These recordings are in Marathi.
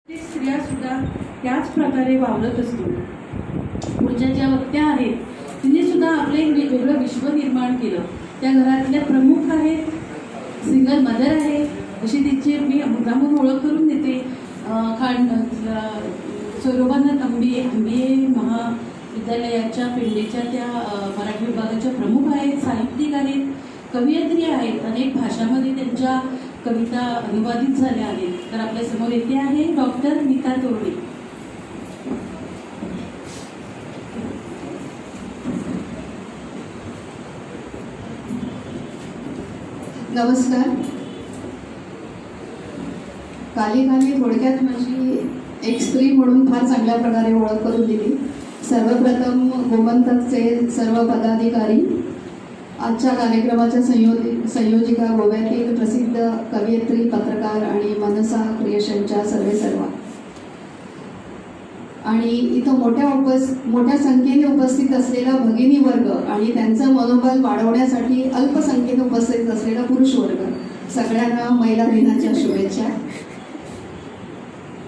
स्त्रिया सुद्धा त्याच प्रकारे वावरत असतो. पुढच्या ज्या वक्त्या आहेत तिने सुद्धा आपले एक वेगवेगळं विश्व निर्माण केलं. त्या घरातल्या प्रमुख आहेत, सिंगल मदर आहे, अशी तिची मी मुद्दामून ओळख करून देते. सौरभानाथ आंबिये महाविद्यालयाच्या पेंडेच्या त्या मराठी विभागाच्या प्रमुख आहेत, साहित्यिक आहेत, कवयित्री आहेत. अनेक भाषांमध्ये त्यांच्या कविता अनुवादित झाल्या आहेत. तर आपल्यासमोर येते आहे डॉक्टर नीता तोरडे. नमस्कार. काली थोडक्यात माझी एक स्त्री म्हणून फार चांगल्या प्रकारे ओळख करून दिली. सर्वप्रथम गोमंतकचे सर्व पदाधिकारी, आजच्या कार्यक्रमाच्या संयोजिका, गोव्यातील प्रसिद्ध कवयित्री, पत्रकार आणि मनसा क्रिएशनच्या सर्व आणि इथं मोठ्या संख्येने उपस्थित असलेला भगिनी वर्ग आणि त्यांचं मनोबल वाढवण्यासाठी अल्पसंख्येने उपस्थित असलेला पुरुष वर्ग, सगळ्यांना महिला दिनाच्या शुभेच्छा.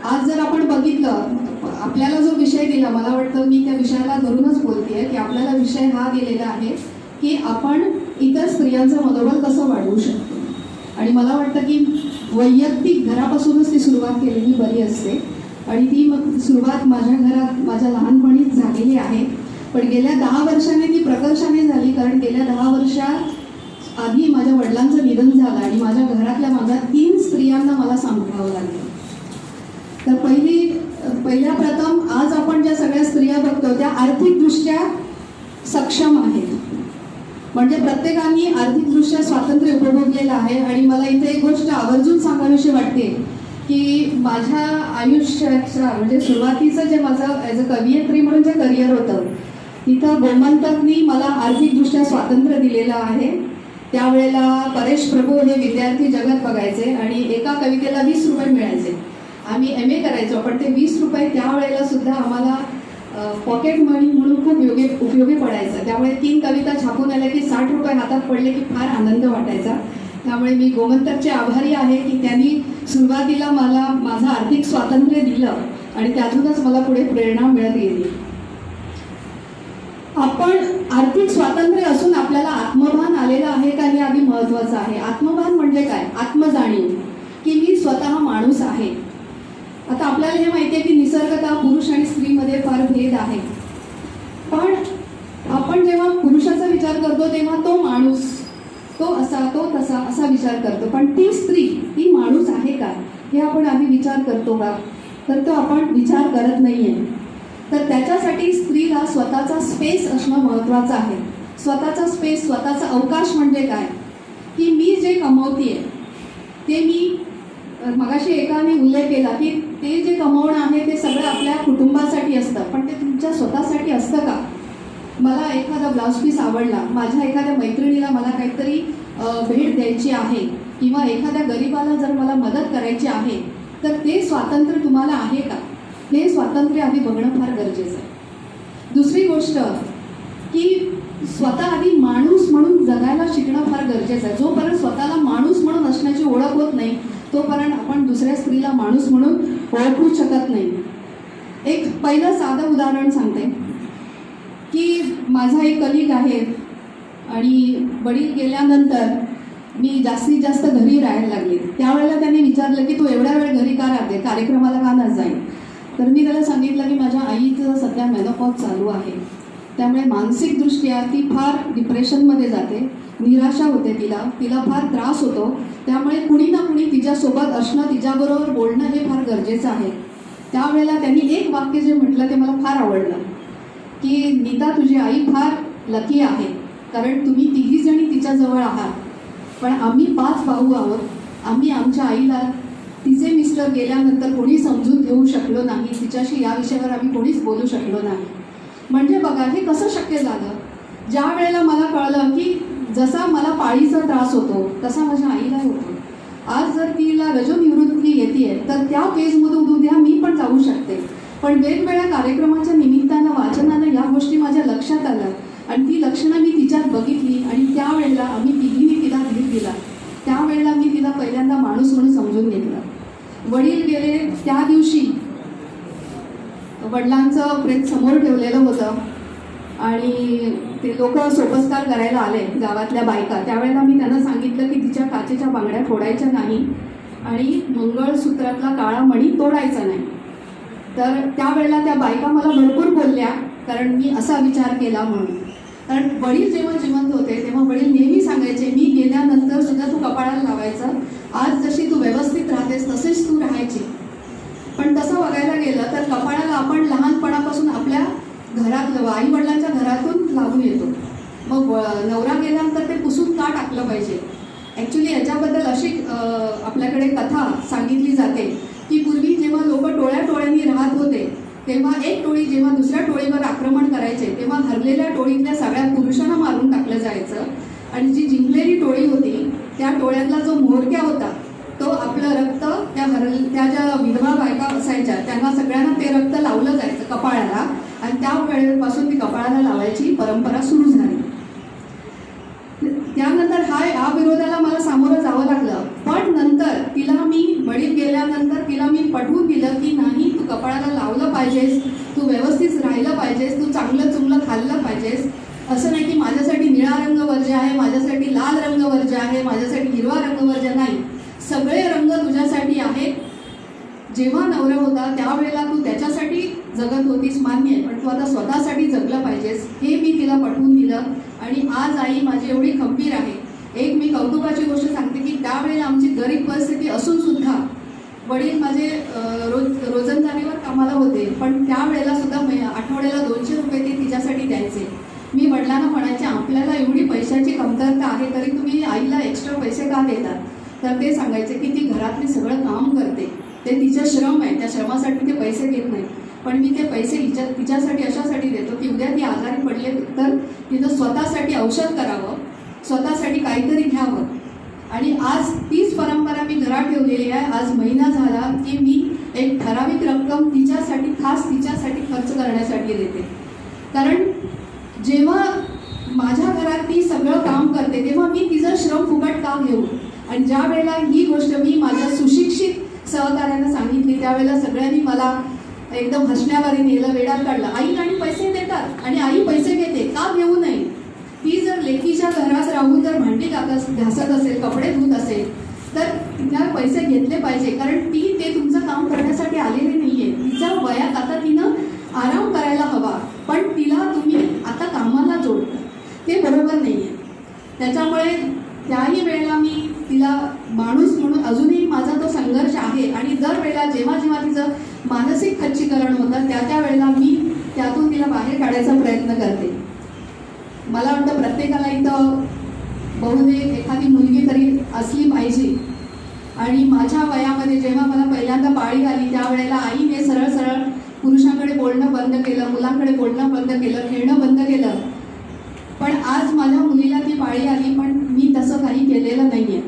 आज जर आपण बघितलं, आपल्याला जो विषय दिला, मला वाटतं मी त्या विषयाला धरूनच बोलतेय की आपल्याला विषय हा दिलेला आहे की आपण इतर स्त्रियांचं मनोबल कसं वाढवू शकतो. आणि मला वाटतं की वैयक्तिक घरापासूनच ती सुरुवात केलेली बरी असते. आणि ती सुरुवात माझ्या घरात माझ्या लहानपणीच झालेली आहे. पण गेल्या 10 वर्षांनी ती प्रकर्षाने झाली, कारण गेल्या 10 वर्षात आधी माझ्या वडिलांचं निधन झालं आणि माझ्या घरातल्या माझ्या 3 स्त्रियांना मला सांभाळावं लागलं. तर पहिल्या प्रथम आज आपण ज्या सगळ्या स्त्रिया बघतो त्या आर्थिकदृष्ट्या सक्षम आहेत. म्हणजे प्रत्येकाने आर्थिकदृष्ट्या स्वातंत्र्य उपभोगलेलं आहे. आणि मला इथे एक गोष्ट आवर्जून सांगावीशी वाटते की माझ्या आयुष्याच्या म्हणजे सुरुवातीचं जे माझं ॲज अ कवयित्री म्हणून जे करिअर होतं, तिथं गोमंतकनी मला आर्थिकदृष्ट्या स्वातंत्र्य दिलेलं आहे. त्यावेळेला परेश प्रभू हे विद्यार्थी जगत बघायचे आणि एका कवितेला 20 रुपये मिळायचे. आम्ही MA करायचो, पण ते 20 रुपये त्यावेळेला सुद्धा आम्हाला पॉकेट मनी म्हणून खूप उपयोगी पडायचं. त्यामुळे 3 कविता छापून आल्या की 60 रुपये हातात पडले की फार आनंद वाटायचा. त्यामुळे मी गोमंतकचे आभारी आहे की त्यांनी सुरुवातीला मला माझं आर्थिक स्वातंत्र्य दिलं आणि त्यातूनच मला पुढे प्रेरणा मिळत गेली. आपण आर्थिक स्वातंत्र्य असून आपल्याला आत्मभान आलेलं आहे का, हे आधी महत्त्वाचं आहे. आत्मभान म्हणजे काय? आत्मजाणीव की मी स्वतः माणूस आहे. आता आपल्याला हे माहिती आहे की निसर्गतः पुरुष आणि स्त्रीमध्ये फार भेद आहे. पण आपण जेव्हा पुरुषाचा विचार करतो तेव्हा तो माणूस, तो असा, तो तसा असा विचार करतो. पण ती स्त्री, ती माणूस आहे का, हे आपण आधी विचार करतो का? तर तो आपण विचार करत नाहीये. तर त्याच्यासाठी स्त्रीला स्वतःचा स्पेस असणं महत्त्वाचं आहे. स्वतःचा स्पेस, स्वतःचा अवकाश म्हणजे काय की मी जे कमवतेय ते मी मगाशी एकाने उल्लेख केला की ते जे कमवणं आहे ते सगळं आपल्या कुटुंबासाठी असतं, पण ते तुमच्या स्वतःसाठी असतं का? मला एखादा ब्लाउज पीस आवडला, माझ्या एखाद्या मैत्रिणीला मला काहीतरी भेट द्यायची आहे किंवा एखाद्या गरिबाला जर मला मदत करायची आहे, तर ते स्वातंत्र्य तुम्हाला आहे का, हे स्वातंत्र्य आधी बघणं फार गरजेचं आहे. दुसरी गोष्ट की स्वतः आधी माणूस म्हणून जगायला शिकणं फार गरजेचं आहे. जोपर्यंत स्वतःला माणूस म्हणून असण्याची ओळख होत नाही तोपर्यंत आपण दुसऱ्या स्त्रीला माणूस म्हणून ओळखू शकत नाही. एक पहिलं साधं उदाहरण सांगते की माझा एक कलिग आहे आणि वडील गेल्यानंतर मी जास्तीत जास्त घरी राहायला लागले. त्यावेळेला त्यांनी विचारलं की तू एवढ्या वेळ घरी का राहते, कार्यक्रमाला का न जाईल? तर मी त्याला सांगितलं की माझ्या आईचं सध्या मेनोपॉज चालू आहे, त्यामुळे मानसिकदृष्ट्या ती फार डिप्रेशनमध्ये जाते, निराशा होते, तिला फार त्रास होतो. त्यामुळे कुणी ना कुणी तिच्यासोबत असणं, तिच्याबरोबर बोलणं हे फार गरजेचं आहे. त्यावेळेला त्यांनी एक वाक्य जे म्हटलं ते मला फार आवडलं की नीता, तुझी आई फार लकी आहे, कारण तुम्ही 3 जणी तिच्याजवळ आहात. पण आम्ही 5 भाऊ आहोत. आम्ही आमच्या आईला तिचे मिस्टर गेल्यानंतर कोणी समजून घेऊ शकलो नाही, तिच्याशी या विषयावर आम्ही कोणीच बोलू शकलो नाही. म्हणजे बघा हे कसं शक्य झालं. ज्या वेळेला मला कळलं की जसा मला पाळीचा त्रास होतो तसा माझ्या आईलाही होतो. आज जर तिला रजोनिवृत्ती येते तर त्या फेजमधून उद्या मी पण जाऊ शकते. पण वेगवेगळ्या कार्यक्रमाच्या निमित्तानं, वाचनानं या गोष्टी माझ्या लक्षात आल्या आणि ती लक्षणं मी तिच्यात बघितली आणि त्यावेळेला आम्ही तिघींनी तिला धीर दिला. त्यावेळेला मी तिला पहिल्यांदा माणूस म्हणून समजून घेतलं. वडील गेले त्या दिवशी वडिलांचं प्रेत समोर ठेवलेलं होतं आणि ते लोक सोपस्कार करायला आले गावातल्या बायका. त्यावेळेला मी त्यांना सांगितलं की तिच्या काचेच्या बांगड्या फोडायच्या नाही आणि मंगळसूत्रातला काळा मणी तोडायचा नाही. तर त्यावेळेला त्या बायका मला भरपूर बोलल्या, कारण मी असा विचार केला म्हणून. कारण वडील जेव्हा जिवंत होते तेव्हा वडील नेहमी सांगायचे, मी गेल्यानंतर सुद्धा तू कपाळाला लावायचं, आज जशी तू व्यवस्थित राहतेस तसेच तू राहायची. पण तसं बघायला गेलं तर कपाळाला आपण लहानपणापासून आपल्या घरातलं आई वडिलांच्या घरातून लावून येतो. मग नवरा गेल्यानंतर ते पुसून का टाकलं पाहिजे? ॲक्च्युली याच्याबद्दल अशी आपल्याकडे कथा सांगितली जाते की पूर्वी जेव्हा लोक टोळ्या टोळ्यांनी राहत होते तेव्हा एक टोळी जेव्हा दुसऱ्या टोळीवर आक्रमण करायचे तेव्हा हरलेल्या टोळीतल्या सगळ्या पुरुषांना मारून टाकलं जायचं आणि जी जिंकलेली टोळी होती त्या टोळ्यातला जो म्होरक्या होता तो आपलं रक्त त्या ज्या विधवा बायका असायच्या त्यांना सगळ्यांना ते रक्त लावलं जायचं कपाळाला आणि त्या वेळेपासून ती कपाळाला लावायची परंपरा सुरू झाली. त्यानंतर या विरोधाला मला सामोरं जावं लागलं. पण नंतर तिला मी वडील गेल्यानंतर तिला मी पटवून दिलं की नाही, तू कपाळाला लावलं पाहिजेस, तू व्यवस्थित राहिलं पाहिजेस, तू चांगलं चुंगलं खाल्लं पाहिजेस. असं नाही की माझ्यासाठी निळा रंग वर्ज्य आहे, माझ्यासाठी लाल रंग वर्ज्य आहे, माझ्यासाठी हिरवा रंग वर्ज्य नाही. सगळे रंग तुझ्यासाठी आहेत. जेव्हा नवरा होता त्यावेळेला तू त्याच्यासाठी जगत होतीस मान्य आहे, पण तू आता स्वतःसाठी जगलं पाहिजेस, हे मी तिला पटवून दिलं. आणि आज आई माझी एवढी खंबीर आहे. एक मी कौतुकाची गोष्ट सांगते की त्यावेळेला आमची गरीब परिस्थिती असून सुद्धा वडील माझे रोजंदारीवर कामाला होते, पण त्यावेळेला सुद्धा आठवड्याला 200 रुपये ते तिच्यासाठी द्यायचे. मी वडिलांना म्हणायचे, आपल्याला एवढी पैशाची कमतरता आहे तरी तुम्ही आईला एक्स्ट्रा पैसे का देतात? तर ते सांगायचे की ती घरातली सगळं काम करते, ते तिचं श्रम आहे, त्या श्रमासाठी ते पैसे देत नाही. पण मी ते पैसे तिच्यासाठी अशासाठी देतो की उद्या ती आजारी पडले तर तिनं स्वतःसाठी औषध करावं, स्वतःसाठी काहीतरी घ्यावं. आणि आज तीच परंपरा मी घरात ठेवलेली आहे. आज महिना झाला की मी एक ठराविक रक्कम तिच्यासाठी, खास तिच्यासाठी खर्च करण्यासाठी देते. कारण जेव्हा माझ्या घरात ती सगळं काम करते तेव्हा मी तिचं श्रम फुकट का घेऊ? आणि ज्या वेळेला ही गोष्ट मी माझ्या सुशिक्षित सहकार्यांना सांगितली त्यावेळेला सगळ्यांनी मला एकदम हसण्यावारी नेलं, वेडात काढलं. आई आणि पैसे देतात आणि आई पैसे घेते, का घेऊ नये? ती जर लेकीच्या घरात राहून जर भांडी घासत असेल, कपडे धुत असेल तर तिला पैसे घेतले पाहिजे. कारण ती ते तुमचं काम करण्यासाठी आलेली नाहीये. तिच्या वयात आता तिनं आराम करायला हवा, पण तिला तुम्ही आता कामाला जोडता, ते बरोबर नाहीये. त्याच्यामुळे त्याही वेळेला मी तिला माणूस म्हणून अजूनही माझा तो संघर्ष आहे. आणि दर वेळेला जेव्हा जेव्हा तिचं मानसिक खच्चीकरण होतं त्या वेळेला मी त्यातून तिला बाहेर काढायचा प्रयत्न करते. मला वाटतं प्रत्येकाला इथं बहुतेक एखादी मुलगी तरी असली पाहिजे. आणि माझ्या वयामध्ये जेव्हा मला पहिल्यांदा पाळी आली त्यावेळेला आईने सरळ सरळ पुरुषांकडे बोलणं बंद केलं, मुलांकडे बोलणं बंद केलं, खेळणं बंद केलं. पण आज माझ्या मुलीला ती पाळी आली, पण मी तसं काही केलेलं नाहीये.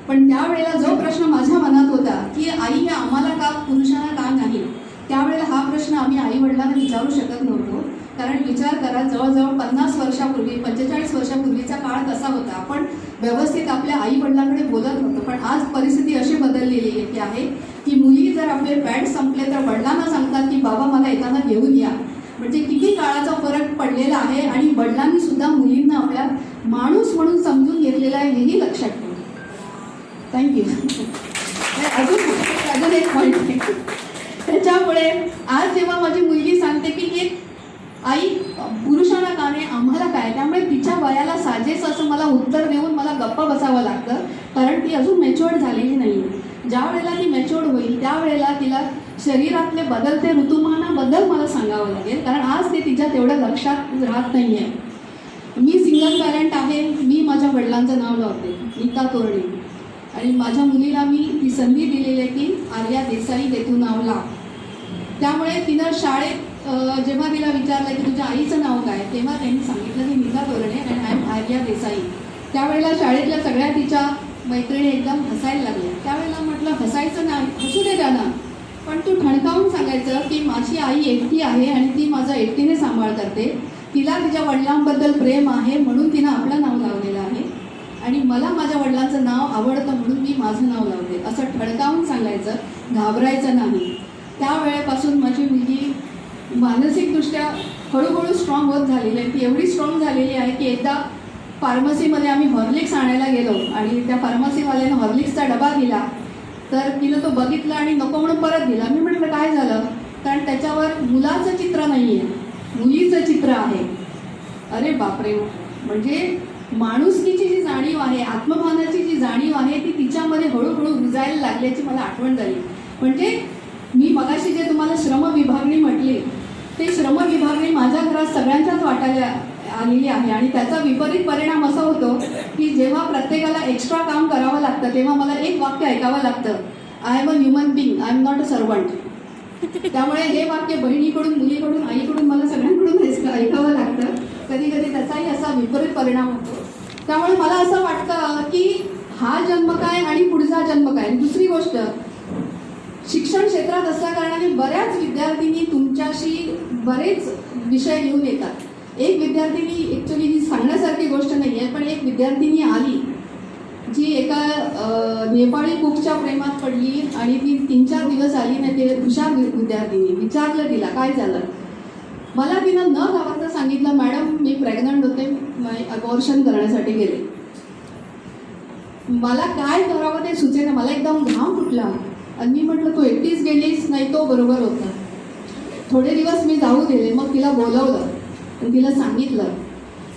पण त्यावेळेला जो प्रश्न माझ्या मनात होता की आई हे आम्हाला का, पुरुषांना का नाही, त्यावेळेला हा प्रश्न आम्ही आई वडिलांना विचारू शकत नव्हतो. कारण विचार करा, जवळजवळ 50 वर्षापूर्वी, 45 वर्षापूर्वीचा काळ कसा होता. आपण व्यवस्थित आपल्या आई वडिलांकडे बोलत होतो. पण आज परिस्थिती अशी बदललेली आहे की मुली जर आपले पॅड संपले तर वडिलांना सांगतात की बाबा मला येताना घेऊन या. म्हणजे किती काळाचा फरक पडलेला आहे. आणि वडिलांनी सुद्धा मुलींना आपल्या माणूस म्हणून समजून घेतलेला आहे, हेही लक्षात ठेवा. थँक्यू. अजून एक पॉईंट आहे. त्याच्यामुळे आज जेव्हा माझी मुलगी सांगते की आई पुरुषांना का नाही, आम्हाला काय, त्यामुळे तिच्या वयाला साजेस असं मला उत्तर देऊन मला गप्प बसावं लागतं. कारण ती अजून मॅच्युअर्ड झालेली नाही. ज्या वेळेला ती मॅच्युअर्ड होईल त्यावेळेला तिला शरीरातले बदलते ऋतुमानाबद्दल मला सांगावं लागेल. कारण आज ते तिच्या तेवढं लक्षात राहत नाही आहे. मी सिंगल पॅरेंट आहे. मी माझ्या वडिलांचं नाव लावते, नीता तोरणे. आणि माझ्या मुलीला मी ती संधी दिलेली आहे की आर्या देसाई दे तू नाव लाव. त्यामुळे तिनं शाळेत जेव्हा तिला विचारलं की तुझ्या आईचं नाव काय, तेव्हा त्यांनी सांगितलं की नीता तोरणे आणि आय एम आर्या देसाई. त्यावेळेला शाळेतल्या सगळ्या तिच्या मैत्रिणी एकदम हसायला लागल्या. त्यावेळेला म्हटलं हसायचं नाही, हसू दे त्यांना, पण तू ठणकावून सांगायचं की माझी आई एकटी आहे आणि ती माझा एकटीने सांभाळ करते, तिला तिच्या वडिलांबद्दल प्रेम आहे म्हणून तिनं आपलं नाव लावलेलं आहे आणि मला माझ्या वडिलांचं नाव आवडतं म्हणून मी माझं नाव लावते, असं ठणकावून सांगायचं, घाबरायचं नाही. त्या वेळेपासून माझी मुलगी मानसिकदृष्ट्या हळूहळू स्ट्रॉंग होत झालेली आहे. ती एवढी स्ट्रॉंग झालेली आहे की एकदा फार्मसीमध्ये आम्ही हॉर्लिक्स आणायला गेलो आणि त्या फार्मसीवाल्यानं हॉर्लिक्सचा डबा दिला, तर तिनं तो बघितला आणि नको म्हणून परत दिला. मी म्हटलं काय झालं, कारण त्याच्यावर मुलाचं चित्र नाही आहे, मुलीचं चित्र आहे. अरे बापरे, म्हणजे माणुसकीची जी जाणीव आहे, आत्मभानाची जी जाणीव आहे ती तिच्यामध्ये हळूहळू रुजायला लागल्याची मला आठवण झाली. म्हणजे मी मगाशी जे तुम्हाला श्रम विभागणी म्हटली, ते श्रम विभागणी माझ्या घरात सगळ्यांच्याच वाटायला आलेली आहे. आणि त्याचा विपरीत परिणाम असा होतो की जेव्हा प्रत्येकाला एक्स्ट्रा काम करावं लागतं तेव्हा मला एक वाक्य ऐकावं लागतं, I am a human being, I am not a servant. त्यामुळे हे वाक्य बहिणीकडून, मुलीकडून, आईकडून मला सगळ्यांकडून ऐकावं लागतं. कधी कधी त्याचाही असा विपरीत परिणाम होतो. त्यामुळे मला असं वाटतं की हा जन्म काय आणि पुढचा जन्म काय. दुसरी गोष्ट, शिक्षण क्षेत्रात असल्या कारणाने बऱ्याच विद्यार्थिनी तुमच्याशी बरेच विषय घेऊन येतात. एक विद्यार्थिनी, ॲक्च्युली ही सांगण्यासारखी गोष्ट नाही आहे, पण एक विद्यार्थिनी आली जी एका नेपाळी कुकच्या प्रेमात पडली आणि ती 3-4 दिवस आली नाही. ते हुशार विद्यार्थिनी, विचारलं तिला काय झालं. मला तिनं न घाबरता सांगितलं, मॅडम मी प्रेग्नंट होते, अबॉर्शन करण्यासाठी गेले. मला काय करावं ते सुचेना, मला एकदम घाम फुटला. आणि मी म्हटलं तू एकटीच गेलीस, नाही तो बरोबर होता. थोडे दिवस मी जाऊ दिले, मग तिला बोलवलं आणि तिला सांगितलं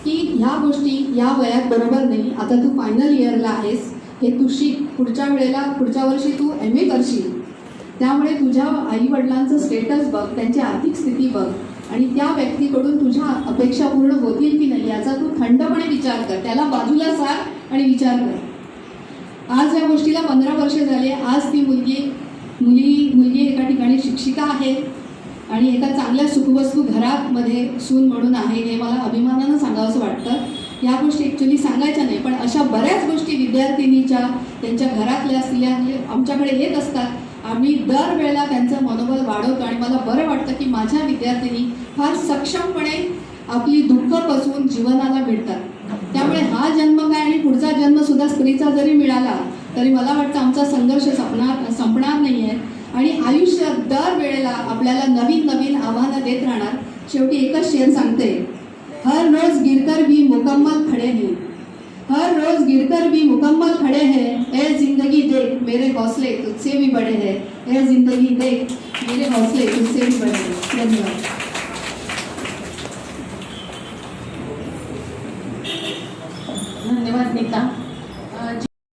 की ह्या गोष्टी या वयात बरोबर नाही. आता तू फायनल इयरला आहेस, हे तू शिक, पुढच्या वर्षी तू MA करशील. त्यामुळे तुझ्या आईवडिलांचं स्टेटस बघ, त्यांची आर्थिक स्थिती बघ आणि त्या व्यक्तीकडून तुझ्या अपेक्षा पूर्ण होतील की नाही याचा तू थंडपणे विचार कर. त्याला बाजूला सार आणि विचार कर. आज या गोष्टीला 15 वर्षे झाले. आज ती मुलगी एका ठिकाणी शिक्षिका आहे आणि एका चांगल्या सुखवस्तू घरामध्ये सून म्हणून आहे. हे मला अभिमानानं सांगावंसं वाटतं. या गोष्टी ॲक्च्युली सांगायच्या नाही, पण अशा बऱ्याच गोष्टी विद्यार्थिनीच्या त्यांच्या घरातल्या असलेल्या आमच्याकडे येत असतात. आम्ही दरवेळेला त्यांचं मनोबल वाढवतो आणि मला बरं वाटतं की माझ्या विद्यार्थिनी फार सक्षमपणे आपली दुःख पचवून जीवनाला भिडतात. त्यामुळे हा जन्म काय आणि पुढचा जन्मसुद्धा स्त्रीचा जरी मिळाला तरी मला वाटतं आमचा संघर्ष संपणार नाही आहे. आणि आयुष्य दरवेळेला आपल्याला नवीन नवीन आव्हानं देत राहणार. शेवटी एकच शेर सांगते, हर रोज गिरकर भी मुकम्मल खड़े हैं, हर रोज गिरकर भी मुकम्मल खड़े हैं. ए जिंदगी देख मेरे हौसले तुझसे भी बड़े हैं, ए जिंदगी देख मेरे हौसले तुझसे भी बड़े हैं. धन्यवाद. धन्यवाद नीता.